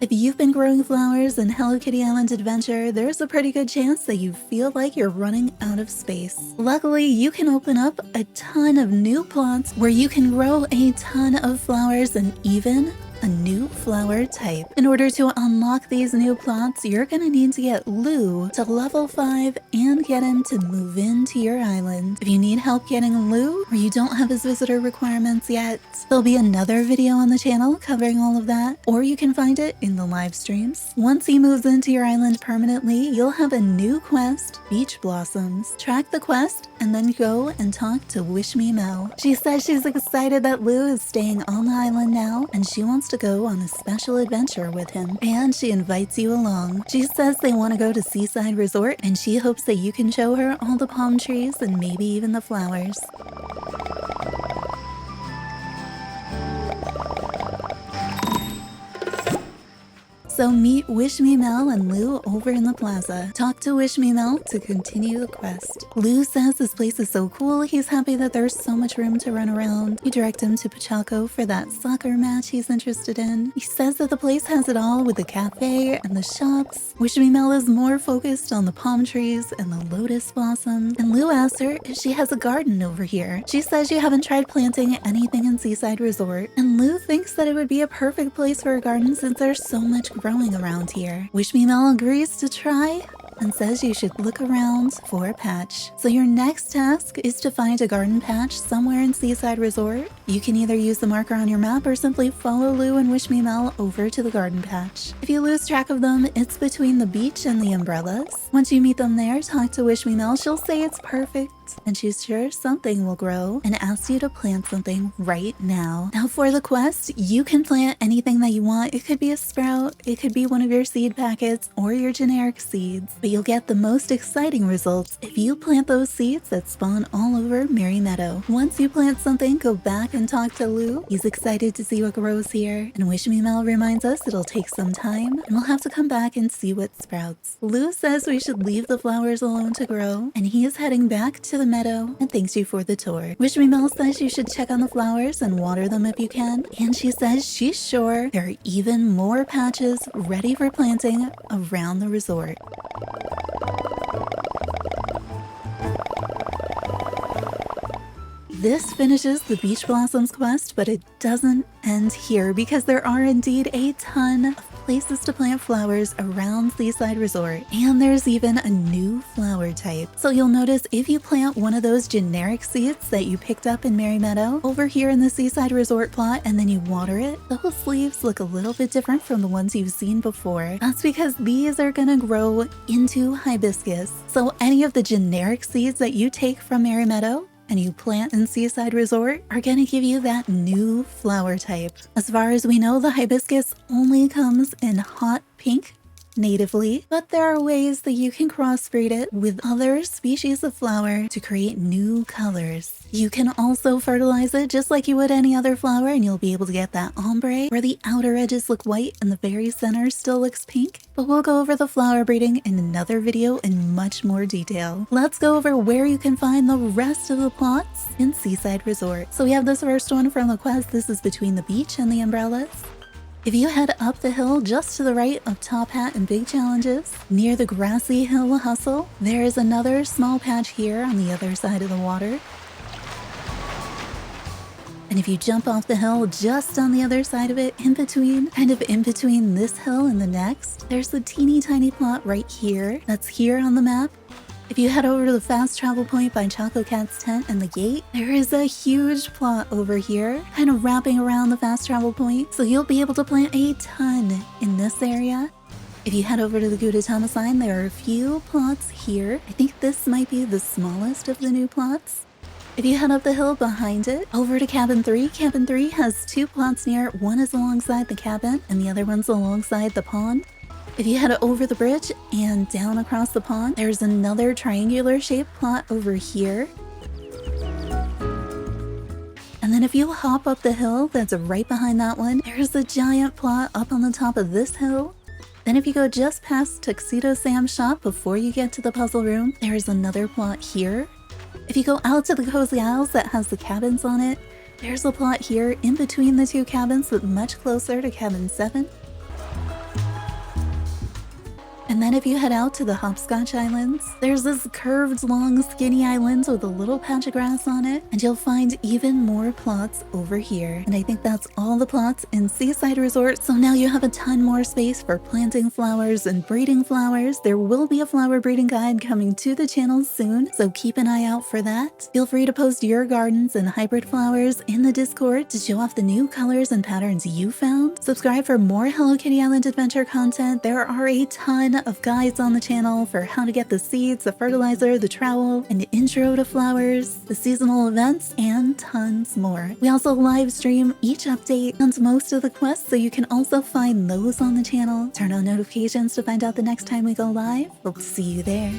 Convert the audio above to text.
If you've been growing flowers in Hello Kitty Island Adventure, there's a pretty good chance that you feel like you're running out of space. Luckily, you can open up a ton of new plots where you can grow a ton of flowers and even a new flower type. In order to unlock these new plots, you're gonna need to get Lou to level 5 and get him to move into your island. If you need help getting Lou, or you don't have his visitor requirements yet, there'll be another video on the channel covering all of that, or you can find it in the live streams. Once he moves into your island permanently, you'll have a new quest, Beach Blossoms. Track the quest and then go and talk to Wish Me Mel. She says she's excited that Lou is staying on the island now and she wants to go on a special adventure with him, and she invites you along. She says they want to go to Seaside Resort and she hopes that you can show her all the palm trees and maybe even the flowers. So meet Wish Me Mel and Lou over in the plaza. Talk to Wish Me Mel to continue the quest. Lou says this place is so cool, he's happy that there's so much room to run around. You direct him to Pachaco for that soccer match he's interested in. He says that the place has it all with the cafe and the shops. Wish Me Mel is more focused on the palm trees and the lotus blossoms. And Lou asks her if she has a garden over here. She says you haven't tried planting anything in Seaside Resort. And Lou thinks that it would be a perfect place for a garden since there's so much growing around here. Wish Me Mel agrees to try and says you should look around for a patch. So your next task is to find a garden patch somewhere in Seaside Resort. You can either use the marker on your map or simply follow Lou and Wish Me Mel over to the garden patch. If you lose track of them, it's between the beach and the umbrellas. Once you meet them there, talk to Wish Me Mel. She'll say it's perfect and she's sure something will grow and asks you to plant something right now. Now for the quest, you can plant anything that you want. It could be a sprout, it could be one of your seed packets or your generic seeds, but you'll get the most exciting results if you plant those seeds that spawn all over Merry Meadow. Once you plant something, go back and talk to Lou. He's excited to see what grows here, and Wish Me Mel reminds us it'll take some time and we'll have to come back and see what sprouts. Lou says we should leave the flowers alone to grow, and he is heading back to the meadow and thanks you for the tour. Wish Me Mel says you should check on the flowers and water them if you can, and she says she's sure there are even more patches ready for planting around the resort. This finishes the Beach Blossoms quest, but it doesn't end here because there are indeed a ton of places to plant flowers around Seaside Resort, and there's even a new flower type. So you'll notice if you plant one of those generic seeds that you picked up in Merry Meadow over here in the Seaside Resort plot and then you water it, those leaves look a little bit different from the ones you've seen before. That's because these are gonna grow into hibiscus. So any of the generic seeds that you take from Merry Meadow and you plant in Seaside Resort are gonna give you that new flower type. As far as we know, the hibiscus only comes in hot pink natively, but there are ways that you can crossbreed it with other species of flower to create new colors. You can also fertilize it just like you would any other flower and you'll be able to get that ombre where the outer edges look white and the very center still looks pink. But we'll go over the flower breeding in another video in much more detail. Let's go over where you can find the rest of the plots in Seaside Resort. So we have this first one from the quest. This is between the beach and the umbrellas. If you head up the hill just to the right of Top Hat and Big Challenges, near the grassy hill hustle, there is another small patch here on the other side of the water. And if you jump off the hill just on the other side of it, in between this hill and the next, there's a teeny tiny plot right here that's here on the map. If you head over to the fast travel point by Choco Cat's tent and the gate, there is a huge plot over here, kind of wrapping around the fast travel point, so you'll be able to plant a ton in this area. If you head over to the Gudetama sign, there are a few plots here. I think this might be the smallest of the new plots. If you head up the hill behind it, over to Cabin 3, Cabin 3 has two plots near it. One is alongside the cabin and the other one's alongside the pond. If you head over the bridge and down across the pond, there's another triangular shaped plot over here. And then if you hop up the hill that's right behind that one, there's a giant plot up on the top of this hill. Then if you go just past Tuxedo Sam's shop before you get to the puzzle room, there's another plot here. If you go out to the Cozy Isles that has the cabins on it, there's a plot here in between the two cabins but much closer to cabin 7. And then if you head out to the Hopscotch Islands, there's this curved, long, skinny island with a little patch of grass on it, and you'll find even more plots over here. And I think that's all the plots in Seaside Resort, so now you have a ton more space for planting flowers and breeding flowers. There will be a flower breeding guide coming to the channel soon, so keep an eye out for that. Feel free to post your gardens and hybrid flowers in the Discord to show off the new colors and patterns you found. Subscribe for more Hello Kitty Island adventure content. There are a ton of guides on the channel for how to get the seeds, the fertilizer, the trowel, an intro to flowers, the seasonal events, and tons more. We also live stream each update and most of the quests, so you can also find those on the channel. Turn on notifications to find out the next time we go live. Hope to see you there.